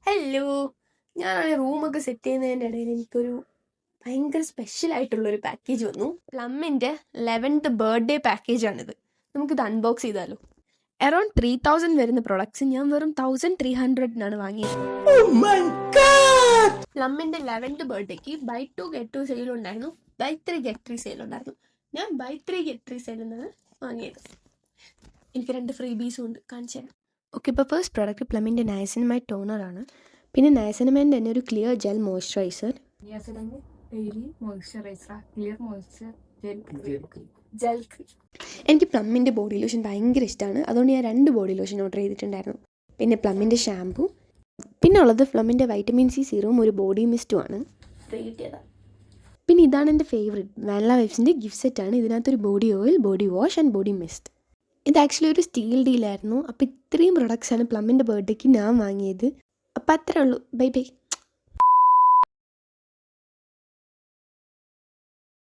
Hello, ഞാനാണെങ്കിൽ റൂമൊക്കെ set ചെയ്യുന്നതിൻ്റെ ഇടയിൽ എനിക്കൊരു ഭയങ്കര സ്പെഷ്യലായിട്ടുള്ളൊരു പാക്കേജ് വന്നു. പ്ലമ്മിൻ്റെ 11th ബർത്ത്ഡേ പാക്കേജാണിത്. നമുക്കിത് അൺബോക്സ് ചെയ്താലോ. അറൗണ്ട് 3000 വരുന്ന പ്രൊഡക്ട്സ് ഞാൻ വെറും 1300 വാങ്ങിയത്. പ്ലമ്മിൻ്റെ 11th ബർത്ത്ഡേക്ക് ബൈ 2 get 2 സെയിൽ ഉണ്ടായിരുന്നു, ബൈ 3 get 3 സെയിൽ ഉണ്ടായിരുന്നു. ഞാൻ ബൈ 3 get 3 സെയിലിൽ നിന്നാണ് വാങ്ങിയത്. എനിക്ക് 2 ഫ്രീ ബീസും ഉണ്ട്, കാണിച്ചു തരാം. ഓക്കെ, ഇപ്പോൾ ഫസ്റ്റ് പ്രോഡക്റ്റ് പ്ലമ്മിൻ്റെ നയസിനമൈഡ് ടോണറാണ്. പിന്നെ നയസിനമൈഡിൻ്റെ തന്നെ ഒരു ക്ലിയർ ജെൽ മോയ്സ്ചറൈസർ. എനിക്ക് പ്ലമ്മിൻ്റെ ബോഡി ലോഷൻ ഭയങ്കര ഇഷ്ടമാണ്, അതുകൊണ്ട് ഞാൻ 2 ബോഡി ലോഷൻ ഓർഡർ ചെയ്തിട്ടുണ്ടായിരുന്നു. പിന്നെ പ്ലമ്മിൻ്റെ ഷാമ്പു, പിന്നെ ഉള്ളത് പ്ലമ്മിൻ്റെ വൈറ്റമിൻ സി സീറവും ഒരു ബോഡി മിസ്റ്റുമാണ്. പിന്നെ ഇതാണ് എൻ്റെ ഫേവറേറ്റ് വാനില വൈബ്സിൻ്റെ ഗിഫ്റ്റ് സെറ്റാണ്. ഇതിനകത്തൊരു body oil, body wash and body mist. ഇത് ആക്ച്വലി ഒരു സ്റ്റീൽ ഡീലായിരുന്നു. അപ്പോൾ ഇത്രയും പ്രൊഡക്ട്സാണ് പ്ലമ്മിൻ്റെ ബർത്ത്ഡേക്ക് ഞാൻ വാങ്ങിയത്. അപ്പോൾ അത്രേ ഉള്ളൂ. Bye bye.